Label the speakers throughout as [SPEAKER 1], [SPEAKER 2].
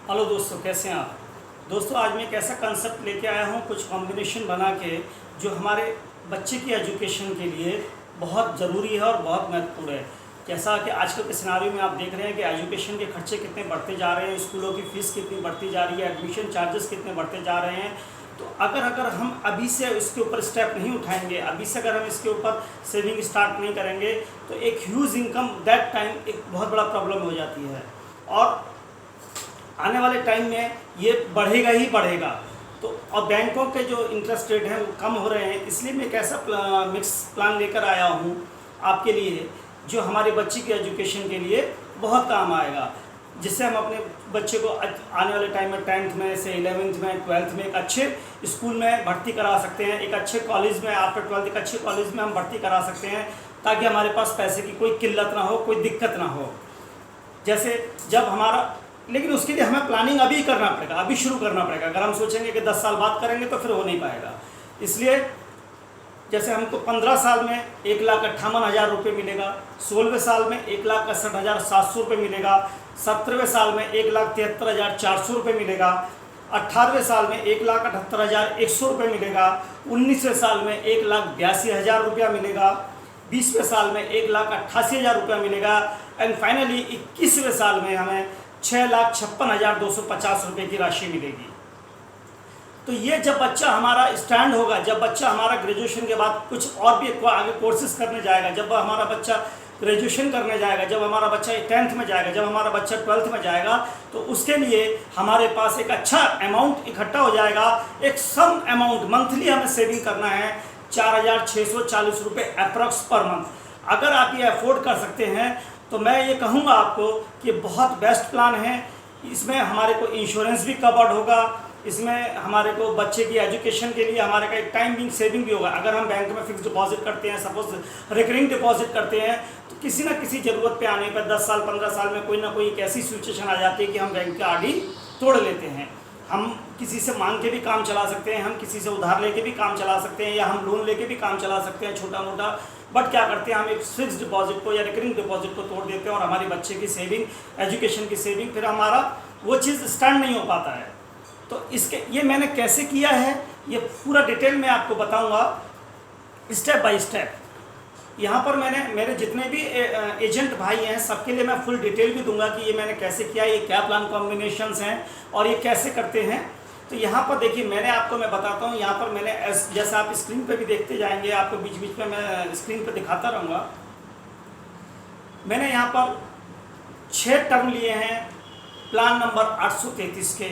[SPEAKER 1] Hello दोस्तों, कैसे हैं आप। दोस्तों, आज मैं एक ऐसा कंसेप्ट लेके आया हूँ, कुछ कॉम्बिनेशन बना के, जो हमारे बच्चे की एजुकेशन के लिए बहुत ज़रूरी है और बहुत महत्वपूर्ण है। जैसा कि आजकल के सिनारियो में आप देख रहे हैं कि एजुकेशन के खर्चे कितने बढ़ते जा रहे हैं, स्कूलों की फ़ीस कितनी बढ़ती जा रही है, एडमिशन चार्जेस कितने बढ़ते जा रहे हैं। तो अगर हम अभी से इसके ऊपर स्टेप नहीं उठाएंगे, अभी से अगर हम इसके ऊपर सेविंग स्टार्ट नहीं करेंगे, तो एक ह्यूज इनकम दैट टाइम एक बहुत बड़ा प्रॉब्लम हो जाती है और आने वाले टाइम में ये बढ़ेगा ही बढ़ेगा। तो और बैंकों के जो इंटरेस्ट रेट हैं वो कम हो रहे हैं, इसलिए मैं एक ऐसा मिक्स प्लान लेकर आया हूँ आपके लिए, जो हमारे बच्चे की एजुकेशन के लिए बहुत काम आएगा, जिससे हम अपने बच्चे को आने वाले टाइम में 10th में से 11th में 12th में एक अच्छे स्कूल में भर्ती करा सकते हैं, एक अच्छे कॉलेज में आफ्टर 12th एक अच्छे कॉलेज में हम भर्ती करा सकते हैं, ताकि हमारे पास पैसे की कोई किल्लत ना हो, कोई दिक्कत ना हो। जैसे जब हमारा, लेकिन उसके लिए हमें प्लानिंग अभी करना पड़ेगा, अभी शुरू करना पड़ेगा। अगर हम सोचेंगे कि 10 साल बाद करेंगे तो फिर हो नहीं पाएगा। इसलिए जैसे हमको 15 साल में 1,58,000 रुपये मिलेगा, 16वें साल में 1,61,700 रुपये मिलेगा, 17वें साल में 1,73,400 रुपये मिलेगा, 18वें साल में 1,78,100 रुपये मिलेगा, 19वें साल में 1,82,000 रुपया मिलेगा, 20वें साल में 1,88,000 रुपया मिलेगा एंड फाइनली 21वें साल में हमें 6,56,250 रुपये की राशि मिलेगी। तो ये जब बच्चा हमारा स्टैंड होगा, जब बच्चा हमारा ग्रेजुएशन के बाद कुछ और भी आगे कोर्सेज करने जाएगा, जब हमारा बच्चा ग्रेजुएशन करने जाएगा, जब हमारा बच्चा 10th में जाएगा, जब हमारा बच्चा 12th में जाएगा, तो उसके लिए हमारे पास एक अच्छा अमाउंट इकट्ठा हो जाएगा। एक सम अमाउंट मंथली हमें सेविंग करना है 4,640 रुपये अप्रॉक्स पर मंथ। अगर आप ये अफोर्ड कर सकते हैं तो मैं ये कहूँगा आपको कि बहुत बेस्ट प्लान है। इसमें हमारे को इंश्योरेंस भी कवर्ड होगा, इसमें हमारे को बच्चे की एजुकेशन के लिए हमारे का एक टाइम बिंग सेविंग भी होगा। अगर हम बैंक में फिक्स डिपॉजिट करते हैं, सपोज रिकरिंग डिपॉजिट करते हैं, तो किसी न किसी ज़रूरत पे आने पर 10 साल 15 साल में कोई ना कोई एक ऐसी सिचुएशन आ जाती है कि हम बैंक की आरडी तोड़ लेते हैं। हम किसी से मांग के भी काम चला सकते हैं, हम किसी से उधार लेके भी काम चला सकते हैं, या हम लोन लेके भी काम चला सकते हैं छोटा मोटा। बट क्या करते हैं, हम एक फिक्स डिपॉजिट को या रिकरिंग डिपॉजिट को तोड़ देते हैं और हमारे बच्चे की सेविंग, एजुकेशन की सेविंग, फिर हमारा वो चीज़ स्टैंड नहीं हो पाता है। तो इसके ये मैंने कैसे किया है, ये पूरा डिटेल में आपको बताऊंगा स्टेप बाय स्टेप। यहाँ पर मैंने मेरे जितने भी एजेंट भाई हैं सबके लिए मैं फुल डिटेल भी दूंगा कि ये मैंने कैसे किया, ये क्या प्लान कॉम्बिनेशंस हैं और ये कैसे करते हैं। तो यहाँ पर देखिए, मैं बताता हूँ। यहाँ पर मैंने जैसा आप स्क्रीन पे भी देखते जाएंगे, आपको बीच बीच में मैं स्क्रीन पे दिखाता रहूँगा। मैंने यहाँ पर 6 टर्म लिए हैं प्लान नंबर 833 के,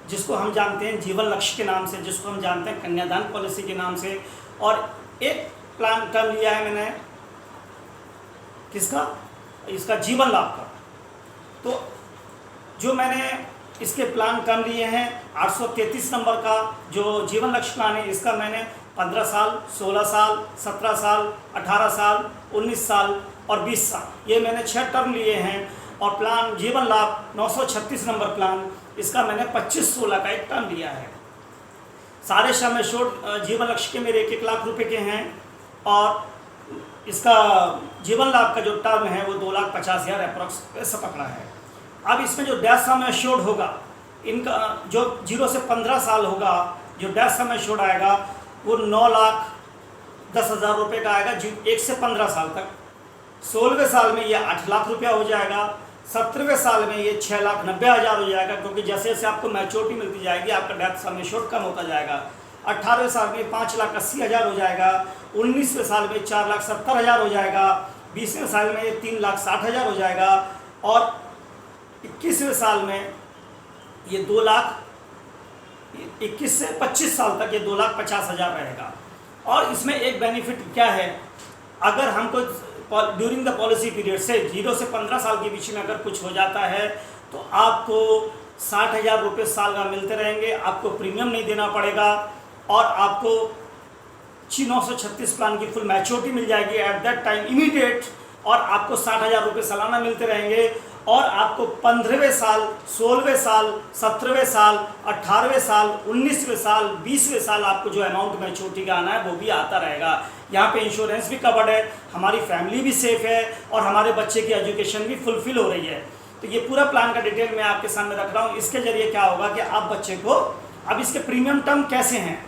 [SPEAKER 1] जिसको हम जानते हैं जीवन लक्ष्य के नाम से, जिसको हम जानते हैं कन्यादान पॉलिसी के नाम से। और एक प्लान टर्म लिया है मैंने किसका, इसका जीवन लाभ का। तो जो मैंने इसके प्लान टर्म लिए हैं 833 नंबर का जो जीवन लक्ष्य प्लान है, इसका मैंने 15 साल, 16 साल, 17 साल, 18 साल, 19 साल और 20 साल, ये मैंने 6 टर्म लिए हैं। और प्लान जीवन लाभ 936 नंबर प्लान, इसका मैंने 25-16 का एक टर्म लिया है। सारे सम एश्योर्ड जीवन लक्ष्य के मेरे 1-1 लाख रुपए के हैं और इसका जीवन लाभ का जो टर्म है वो 2,50,000 अप्रॉक्स ऐसा पकड़ा है। अब इसमें जो डैश सम एश्योर्ड होगा, इनका जो 0 से 15 साल होगा, जो डैश सम एश्योर्ड आएगा वो 9,10,000 रुपये का आएगा 1 से 15 साल तक। 16वें साल में ये 8 लाख रुपया हो जाएगा। 17वें साल में ये 6,90,000 हो जाएगा, क्योंकि जैसे जैसे आपको मैच्योरिटी मिलती जाएगी आपका डेथ सम एश्योर्ड कम होता जाएगा। 18वें साल में 5,80,000 हो जाएगा। 19वें साल में 4,70,000 हो जाएगा। 20वें साल में ये 3,60,000 हो जाएगा और 21वें साल में ये 21 से 25 साल तक ये 2,50,000 रहेगा। और इसमें एक बेनिफिट क्या है, अगर हमको ड्यूरिंग द पॉलिसी पीरियड से 0 से 15 साल के बीच में अगर कुछ हो जाता है तो आपको 60,000 रुपये साल का मिलते रहेंगे, आपको प्रीमियम नहीं देना पड़ेगा और आपको 936 प्लान की फुल मैच्योरिटी मिल जाएगी एट दैट टाइम इमीडिएट, और आपको 60,000 रुपये सालाना मिलते रहेंगे। और आपको 15वें साल, 16वें साल, 17वें साल, 18वें साल, 19वें साल, 20वें साल आपको जो अमाउंट मैच्योरिटी का आना है वो भी आता रहेगा। यहाँ पे इंश्योरेंस भी कवर्ड है, हमारी फैमिली भी सेफ है और हमारे बच्चे की एजुकेशन भी फुलफिल हो रही है। तो ये पूरा प्लान का डिटेल मैं आपके सामने रख रहा हूँ। इसके जरिए क्या होगा कि आप बच्चे को, अब इसके प्रीमियम टर्म कैसे हैं,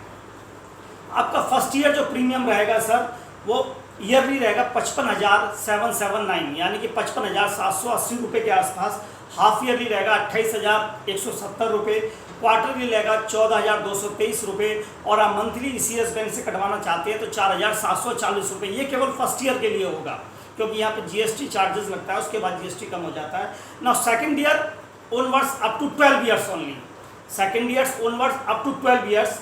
[SPEAKER 1] आपका फर्स्ट ईयर जो प्रीमियम रहेगा सर वो ईयरली रहेगा 55,779, यानी कि 55,780 रुपये के आसपास। हाफ ईयरली रहेगा 28,170 रुपये, क्वार्टरली रहेगा 14,223 रुपये, और आप मंथली ECS बैंक से कटवाना चाहते हैं तो 4,740 रुपये। ये केवल फर्स्ट ईयर के लिए होगा, क्योंकि यहाँ पे GST चार्जेस लगता है, उसके बाद GST कम हो जाता है ना। Second year onwards up to 12 years only, second years onwards up to 12 years,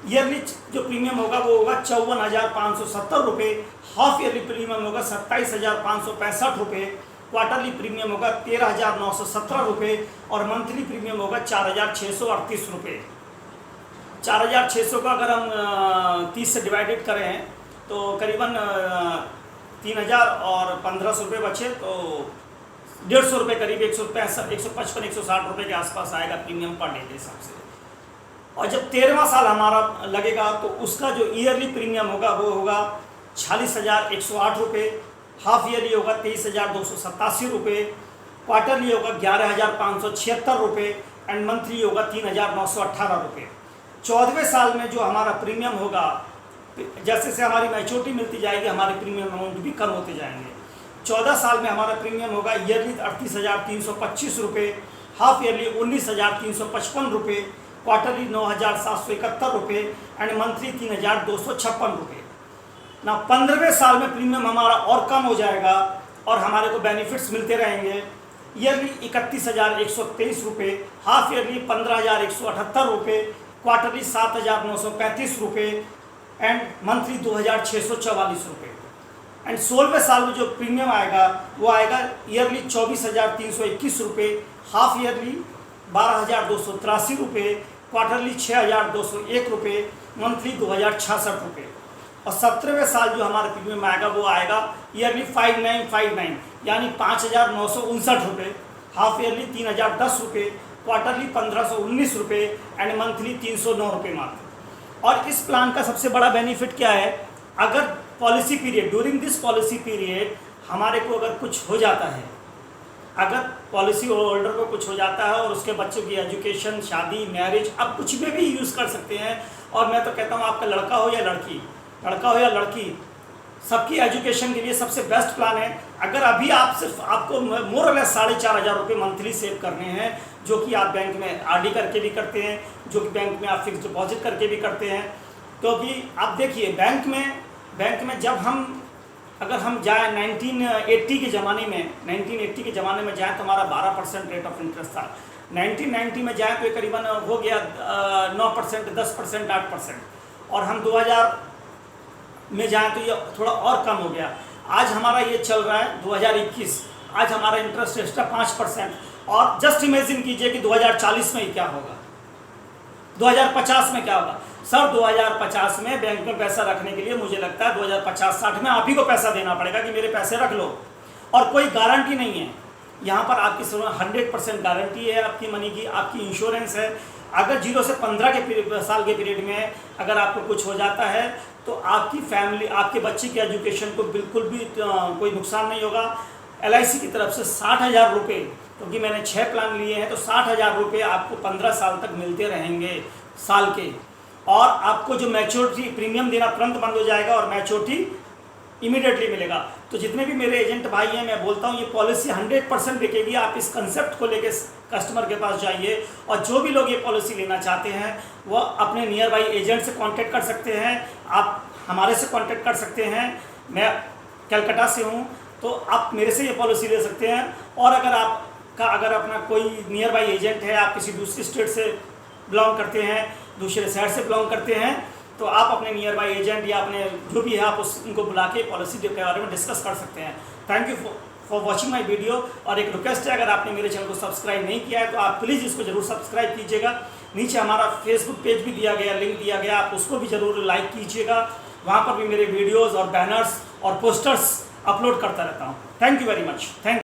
[SPEAKER 1] yearly जो प्रीमियम होगा वो होगा 54,570 रुपये, हाफ ईयरली प्रीमियम होगा 27,565 रुपये, क्वार्टरली प्रीमियम होगा 13,917 रुपये, और मंथली प्रीमियम होगा 4,638 रुपये। 4,600 का अगर हम 30 से डिवाइडेड करें तो करीबन 3,000 और 1,500 रुपये बचे, तो 150 रुपये करीब 155, 160 रुपये के आसपास आएगा प्रीमियम पर डे के हिसाब से। और जब 13वां साल हमारा लगेगा तो उसका जो ईयरली प्रीमियम होगा वो होगा 46,108 रुपये, हाफ ईयरली होगा 23,287 रुपये, क्वार्टरली होगा 11,576 रुपये, एंड मंथली होगा 3,918 रुपये। 14वें साल में जो हमारा प्रीमियम होगा, जैसे जैसे हमारी मैच्योरिटी मिलती जाएगी हमारे प्रीमियम अमाउंट भी कम होते जाएंगे। 14 साल में हमारा प्रीमियम होगा ईयरली 38,325 रुपये, हाफ ईयरली 19,355 रुपये, क्वार्टरली 9,771 रुपये, एंड मंथली 3,256 रुपये ना। 15वें साल में प्रीमियम हमारा और कम हो जाएगा और हमारे को बेनिफिट्स मिलते रहेंगे। ईयरली 31,123 रुपये, हाफ ईयरली 15,178 रुपये, क्वार्टरली 7,935 रुपये, एंड मंथली 2,644 रुपये। एंड 16वें साल में जो प्रीमियम आएगा वो आएगा ईयरली 24,321 रुपये, हाफ ईयरली 12,283 रुपये, क्वार्टरली 6,201 रुपये, मंथली 2,066 रुपये। और 17वें साल जो हमारा प्रीमियम आएगा वो आएगा ईयरली 5,959, यानी 5,959 रुपये, हाफ ईयरली 3,010 रुपये, क्वार्टरली 1,519 रुपये, एंड मंथली 309 रुपये मात्र। और इस प्लान का सबसे बड़ा बेनिफिट क्या है, अगर policy period, during this policy period हमारे को अगर कुछ हो जाता है, अगर पॉलिसी होल्डर को कुछ हो जाता है और उसके बच्चों की एजुकेशन, शादी, मैरिज, आप कुछ में भी यूज़ कर सकते हैं। और मैं तो कहता हूँ आपका लड़का हो या लड़की, सबकी एजुकेशन के लिए सबसे बेस्ट प्लान है। अगर अभी आप सिर्फ आपको मोर और लेस 4,500 रुपये मंथली सेव करने हैं, जो कि आप बैंक में RD करके भी करते हैं, जो कि बैंक में आप फिक्स डिपॉजिट करके भी करते हैं। क्योंकि आप देखिए बैंक में जब अगर हम जाएँ 1980 के ज़माने में जाएँ तो हमारा 12% रेट ऑफ इंटरेस्ट था। 1990 में जाएँ तो ये करीबन हो गया 9%, 10%, 8%, और हम 2000 में जाएँ तो ये थोड़ा और कम हो गया। आज हमारा ये चल रहा है 2021, आज हमारा इंटरेस्ट रेट है 5%। और जस्ट इमेजिन कीजिए कि 2040 में क्या होगा, 2050 में क्या होगा। सर 2050 में बैंक में पैसा रखने के लिए मुझे लगता है 2050-60 में आप ही को पैसा देना पड़ेगा कि मेरे पैसे रख लो, और कोई गारंटी नहीं है यहाँ पर। आपकी 100% गारंटी है आपकी मनी की, आपकी इंश्योरेंस है। अगर 0 से 15 साल के पीरियड में अगर आपको कुछ हो जाता है तो आपकी फैमिली, आपके बच्चे की एजुकेशन को बिल्कुल भी कोई नुकसान नहीं होगा। LIC की तरफ से 60,000 रुपये, क्योंकि मैंने 6 प्लान लिए हैं तो 60,000 रुपये आपको 15 साल तक मिलते रहेंगे साल के। और आपको जो मैच्योरिटी प्रीमियम देना तुरंत बंद हो जाएगा और मैच्योरिटी इमीडिएटली मिलेगा। तो जितने भी मेरे एजेंट भाई हैं, मैं बोलता हूँ ये पॉलिसी 100% बिकेगी। आप इस कंसेप्ट को लेके कस्टमर के पास जाइए, और जो भी लोग ये पॉलिसी लेना चाहते हैं वो अपने नियर बाई एजेंट से कांटेक्ट कर सकते हैं, आप हमारे से कांटेक्ट कर सकते हैं। मैं कलकत्ता से हूँ तो आप मेरे से ये पॉलिसी ले सकते हैं। और अगर अपना कोई नियर बाई एजेंट है, आप किसी दूसरी स्टेट से बिलोंग करते हैं, दूसरे शहर से बिलोंग करते हैं, तो आप अपने नियर बाई एजेंट या अपने जो भी है आप उनको बुला के पॉलिसी के बारे में डिस्कस कर सकते हैं। Thank you for watching my video. और एक रिक्वेस्ट है, अगर आपने मेरे चैनल को सब्सक्राइब नहीं किया है तो आप प्लीज़ इसको जरूर सब्सक्राइब कीजिएगा। नीचे हमारा फेसबुक पेज भी दिया गया, लिंक दिया गया, आप उसको भी ज़रूर लाइक कीजिएगा। वहाँ पर भी मेरे वीडियोज़ और बैनर्स और पोस्टर्स अपलोड करता रहता हूँ। Thank you very much. Thank